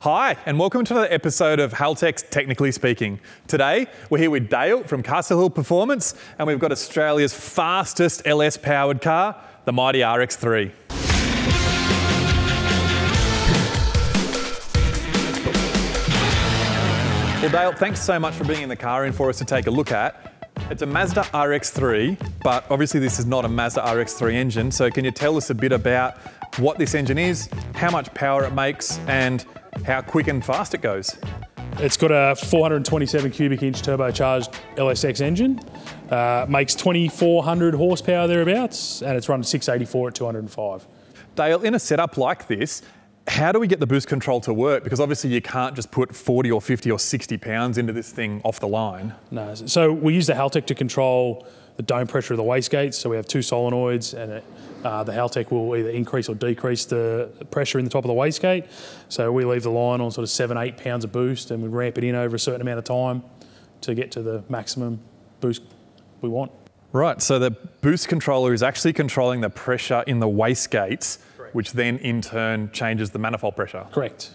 Hi, and welcome to another episode of Haltech's Technically Speaking. Today, we're here with Dale from Castle Hill Performance, and we've got Australia's fastest LS-powered car, the mighty RX-3. Well, Dale, thanks so much for bringing the car in for us to take a look at. It's a Mazda RX-3, but obviously this is not a Mazda RX-3 engine, so can you tell us a bit about what this engine is, how much power it makes, and how quick and fast it goes? It's got a 427 cubic inch turbocharged LSX engine, makes 2,400 horsepower thereabouts, and it's running 684 at 205. Dale, in a setup like this, how do we get the boost control to work? Because obviously you can't just put 40 or 50 or 60 pounds into this thing off the line. No, so we use the Haltech to control the dome pressure of the wastegates. So we have two solenoids, and the Haltech will either increase or decrease the pressure in the top of the wastegate. So we leave the line on sort of 7-8 pounds of boost, and we ramp it in over a certain amount of time to get to the maximum boost we want. Right, so the boost controller is actually controlling the pressure in the wastegates, which then in turn changes the manifold pressure. Correct.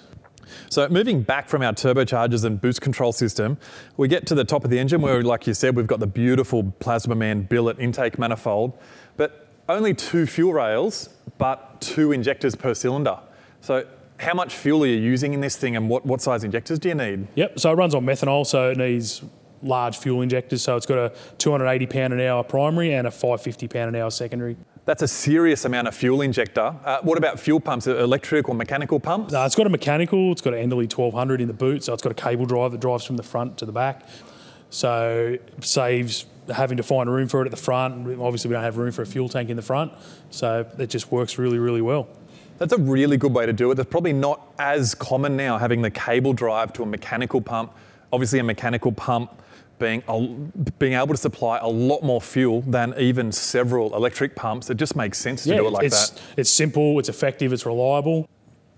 So moving back from our turbochargers and boost control system, we get to the top of the engine where, like you said, we've got the beautiful Plasma Man billet intake manifold, but only 2 fuel rails, but 2 injectors per cylinder. So how much fuel are you using in this thing, and what size injectors do you need? Yep, so it runs on methanol, so it needs large fuel injectors. So it's got a 280 pound an hour primary and a 550 pound an hour secondary. That's a serious amount of fuel injector. What about fuel pumps, electric or mechanical pumps? No, it's got a mechanical, it's got an Enderley 1200 in the boot, so it's got a cable drive that drives from the front to the back. So it saves having to find room for it at the front. Obviously we don't have room for a fuel tank in the front, so it just works really, really well. That's a really good way to do it. That's probably not as common now, having the cable drive to a mechanical pump. Obviously a mechanical pump being able to supply a lot more fuel than even several electric pumps. It just makes sense to do it like that. It's simple, it's effective, it's reliable.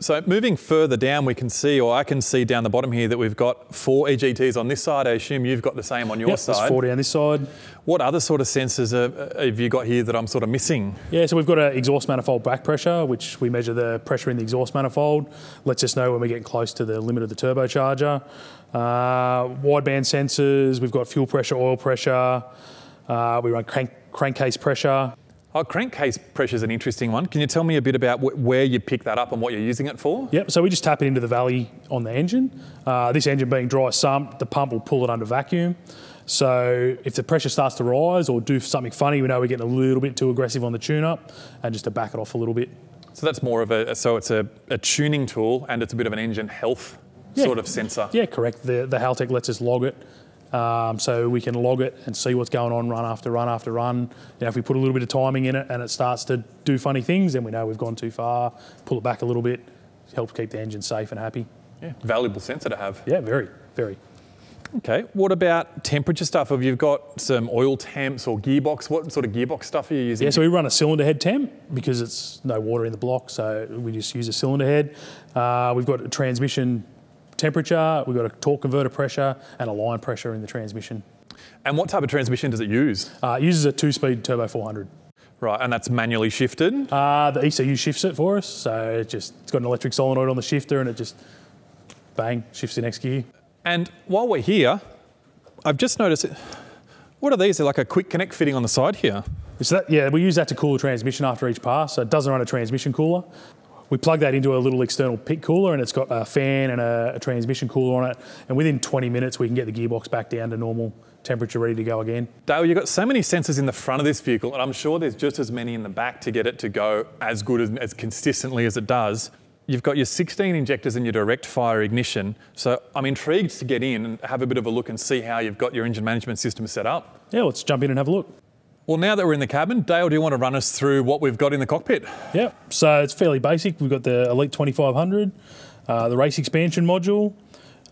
So moving further down, we can see, or I can see down the bottom here, that we've got 4 EGTs on this side. I assume you've got the same on your side. There's 4 down this side. What other sort of sensors have you got here that I'm sort of missing? Yeah, so we've got an exhaust manifold back pressure, which we measure the pressure in the exhaust manifold. Lets us know when we're getting close to the limit of the turbocharger. Wideband sensors, we've got fuel pressure, oil pressure. We run crankcase pressure. Oh, crankcase pressure is an interesting one. Can you tell me a bit about where you pick that up and what you're using it for? Yep, so we just tap it into the valley on the engine. This engine being dry sump, the pump will pull it under vacuum. So if the pressure starts to rise or do something funny, we know we're getting a little bit too aggressive on the tune-up, and just to back it off a little bit. So that's more of so it's a tuning tool, and it's a bit of an engine health sort of sensor. Yeah, correct. The Haltech lets us log it. So we can log it and see what's going on run after run after run. Now, if we put a little bit of timing in it and it starts to do funny things, then we know we've gone too far. Pull it back a little bit, helps keep the engine safe and happy. Yeah, valuable sensor to have. Yeah, very, very. Okay, what about temperature stuff? Have you got some oil temps or gearbox? What sort of gearbox stuff are you using? Yeah, so we run a cylinder head temp because it's no water in the block, so we just use a cylinder head. We've got a transmission temperature, we've got a torque converter pressure and a line pressure in the transmission. And what type of transmission does it use? It uses a 2-speed turbo 400. Right, and that's manually shifted? The ECU shifts it for us, so it's got an electric solenoid on the shifter and it just, bang, shifts the next gear. And while we're here, I've just noticed, what are these? They're like a quick connect fitting on the side here. So we use that to cool the transmission after each pass, so it doesn't run a transmission cooler. We plug that into a little external pit cooler, and it's got a fan and a transmission cooler on it, and within 20 minutes we can get the gearbox back down to normal temperature, ready to go again. Dale, you've got so many sensors in the front of this vehicle, and I'm sure there's just as many in the back to get it to go as good as consistently as it does. You've got your 16 injectors and your direct fire ignition. So I'm intrigued to get in and have a bit of a look and see how you've got your engine management system set up. Yeah, let's jump in and have a look. Well, now that we're in the cabin, Dale, do you want to run us through what we've got in the cockpit? Yeah, so it's fairly basic. We've got the Elite 2500, the race expansion module.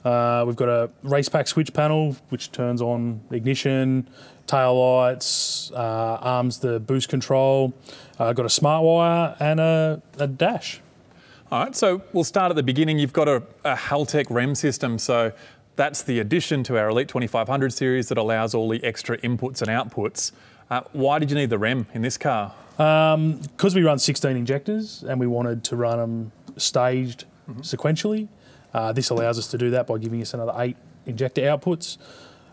We've got a race pack switch panel, which turns on ignition, tail lights, arms the boost control. Got a smart wire and a dash. All right, so we'll start at the beginning. You've got a Haltech REM system, so that's the addition to our Elite 2500 series that allows all the extra inputs and outputs. Why did you need the REM in this car? Because we run 16 injectors and we wanted to run them staged sequentially. This allows us to do that by giving us another 8 injector outputs.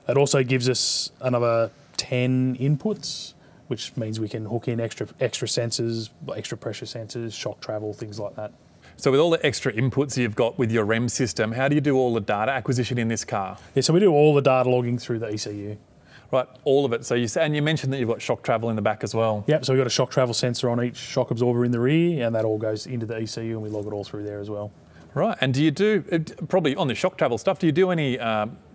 It also gives us another 10 inputs, which means we can hook in extra sensors, extra pressure sensors, shock travel, things like that. So with all the extra inputs you've got with your REM system, how do you do all the data acquisition in this car? Yeah, so we do all the data logging through the ECU. Right, all of it. So and you mentioned that you've got shock travel in the back as well. Yep, so we've got a shock travel sensor on each shock absorber in the rear, and that all goes into the ECU, and we log it all through there as well. Right, and do you do, probably on the shock travel stuff, do you do any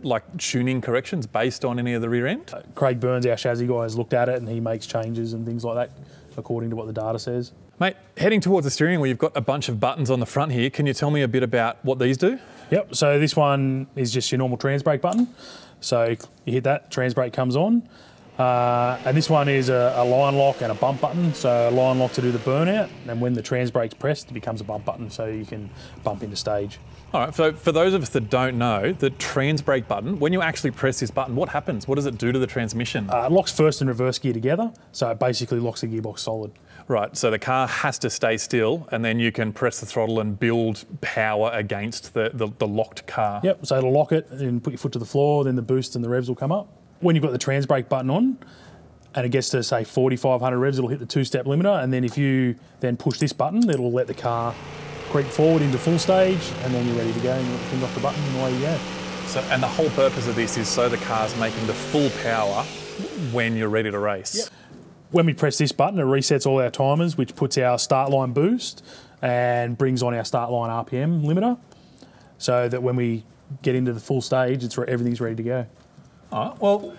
like tuning corrections based on any of the rear end? Craig Burns, our chassis guy, has looked at it and he makes changes and things like that according to what the data says. Mate, heading towards the steering wheel, you've got a bunch of buttons on the front here. Can you tell me a bit about what these do? Yep, so this one is just your normal trans brake button. So you hit that, trans brake comes on. And this one is a line lock and a bump button. So a line lock to do the burnout, and when the trans brake's pressed, it becomes a bump button so you can bump into stage. All right, so for those of us that don't know, the trans brake button, when you actually press this button, what happens? What does it do to the transmission? It locks first and reverse gear together, so it basically locks the gearbox solid. Right, so the car has to stay still, and then you can press the throttle and build power against the locked car. Yep, so it'll lock it and put your foot to the floor, then the boost and the revs will come up. When you've got the trans brake button on, and it gets to say 4,500 revs, it'll hit the 2-step limiter, and then if you then push this button, it'll let the car creep forward into full stage, and then you're ready to go, and you let the finger off the button, and away you go. So, and the whole purpose of this is so the car's making the full power when you're ready to race. Yep. When we press this button, it resets all our timers, which puts our start line boost and brings on our start line RPM limiter, so that when we get into the full stage, everything's ready to go. All right, well,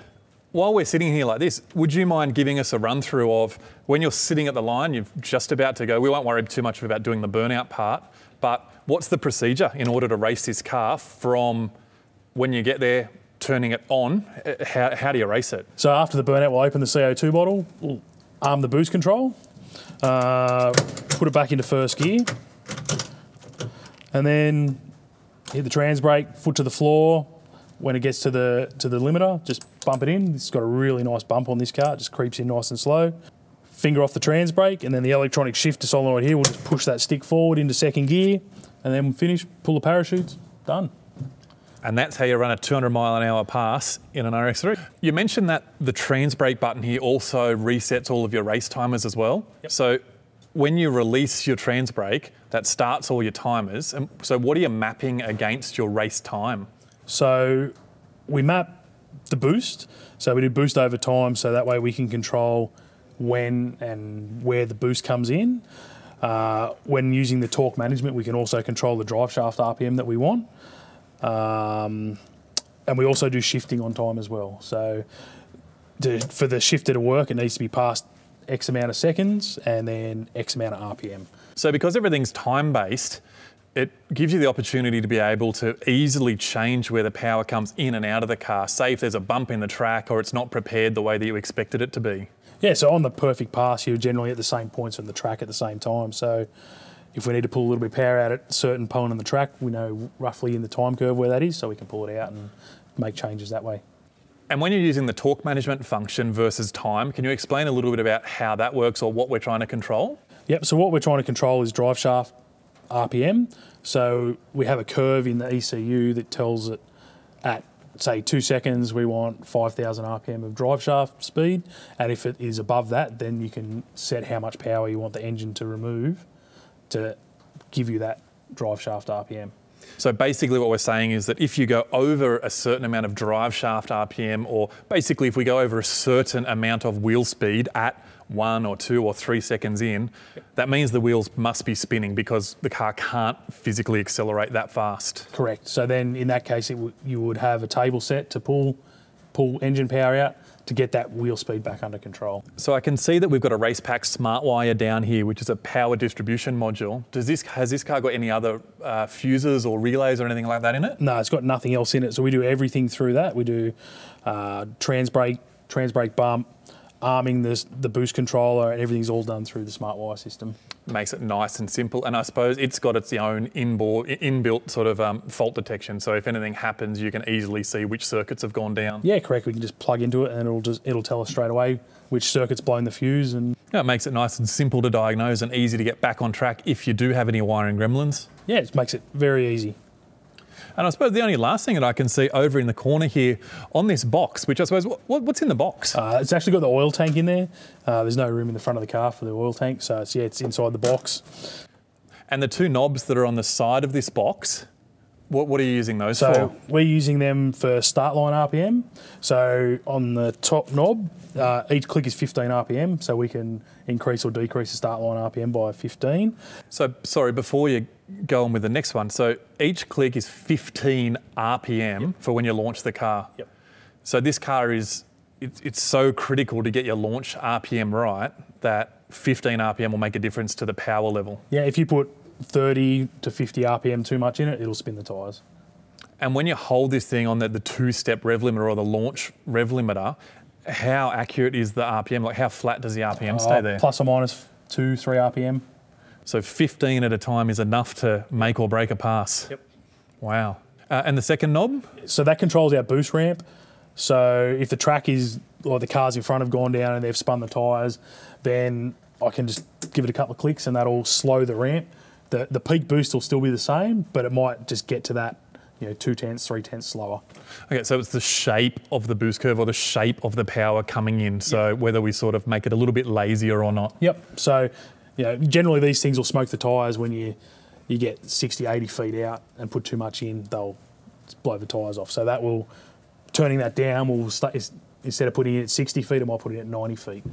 while we're sitting here like this, would you mind giving us a run through of when you're sitting at the line, you're just about to go, we won't worry too much about doing the burnout part, but what's the procedure in order to race this car from when you get there, turning it on, how do you race it? So after the burnout, we'll open the CO2 bottle, we'll arm the boost control, put it back into first gear, and then hit the trans brake, foot to the floor. When it gets to the limiter, just bump it in. It's got a really nice bump on this car. It just creeps in nice and slow. Finger off the trans brake, and then the electronic shift to solenoid here will just push that stick forward into second gear, and then finish, pull the parachutes, done. And that's how you run a 200-mile-an-hour pass in an RX-3. You mentioned that the trans brake button here also resets all of your race timers as well. Yep. So when you release your trans brake, that starts all your timers. And so what are you mapping against your race time? So we map the boost. So we do boost over time, so that way we can control when and where the boost comes in. When using the torque management, we can also control the drive shaft RPM that we want. And we also do shifting on time as well. So for the shifter to work, it needs to be past X amount of seconds and then X amount of RPM. So because everything's time-based, it gives you the opportunity to be able to easily change where the power comes in and out of the car. Say if there's a bump in the track or it's not prepared the way that you expected it to be. Yeah, so on the perfect pass, you're generally at the same points on the track at the same time. So if we need to pull a little bit of power out at a certain point on the track, we know roughly in the time curve where that is, so we can pull it out and make changes that way. And when you're using the torque management function versus time, can you explain a little bit about how that works or what we're trying to control? Yep, so what we're trying to control is drive shaft RPM. So we have a curve in the ECU that tells it at, say, 2 seconds, we want 5,000 RPM of drive shaft speed. And if it is above that, then you can set how much power you want the engine to remove to give you that drive shaft RPM. So basically what we're saying is that if you go over a certain amount of drive shaft RPM, or basically if we go over a certain amount of wheel speed at 1 or 2 or 3 seconds in, that means the wheels must be spinning because the car can't physically accelerate that fast. Correct. So then in that case, you would have a table set to pull engine power out to get that wheel speed back under control. So I can see that we've got a race pack smart wire down here, which is a power distribution module. Has this car got any other fuses or relays or anything like that in it? No, it's got nothing else in it. So we do everything through that. We do trans brake bump, arming the boost controller, and everything's all done through the smart wire system. Makes it nice and simple, and I suppose it's got its own inbuilt sort of fault detection, so if anything happens you can easily see which circuits have gone down. Yeah, correct. We can just plug into it and it'll tell us straight away which circuit's blown the fuse. And yeah, it makes it nice and simple to diagnose and easy to get back on track if you do have any wiring gremlins. Yeah, it makes it very easy. And I suppose the only last thing that I can see over in the corner here on this box, which I suppose, what's in the box? It's actually got the oil tank in there. There's no room in the front of the car for the oil tank, so it's inside the box. And the two knobs that are on the side of this box, what are you using those for? So we're using them for start line RPM. So on the top knob, each click is 15 RPM, so we can increase or decrease the start line RPM by 15. So, sorry, before you go on with the next one, so each click is 15 RPM for when you launch the car. Yep. So this car it's so critical to get your launch RPM right that 15 RPM will make a difference to the power level. Yeah, if you put 30 to 50 RPM too much in it, it'll spin the tyres. And when you hold this thing on the two-step rev limiter or the launch rev limiter, how accurate is the RPM? Like how flat does the RPM stay there? Plus or minus 2, 3 RPM. So 15 at a time is enough to make or break a pass. Yep. Wow. And the second knob? So that controls our boost ramp. So if the track or the cars in front have gone down and they've spun the tyres, then I can just give it a couple of clicks and that'll slow the ramp. The peak boost will still be the same, but it might just get to that, 2/10, 3/10 slower. Okay, so it's the shape of the boost curve or the shape of the power coming in. So whether we sort of make it a little bit lazier or not. Yep. So, generally these things will smoke the tyres when you get 60, 80 feet out and put too much in, they'll blow the tyres off. So turning that down will instead of putting it at 60 feet, I might put it at 90 feet.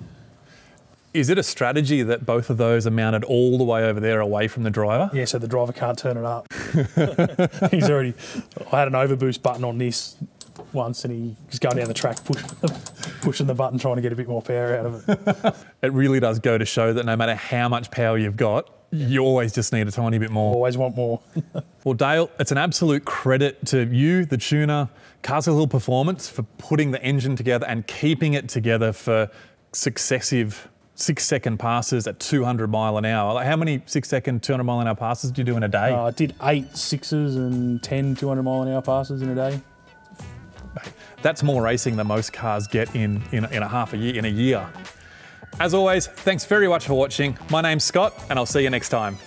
Is it a strategy that both of those are mounted all the way over there away from the driver? Yeah, so the driver can't turn it up. I had an overboost button on this once and he's going down the track pushing the button trying to get a bit more power out of it. It really does go to show that no matter how much power you've got, you always just need a tiny bit more. Always want more. Well, Dale, it's an absolute credit to you, the tuner, Castle Hill Performance, for putting the engine together and keeping it together for successive 6-second passes at 200 mile an hour. Like how many 6-second 200 mile an hour passes do you do in a day? I did 8 6s and 10 200 mile an hour passes in a day. That's more racing than most cars get in a year. As always, thanks very much for watching. My name's Scott and I'll see you next time.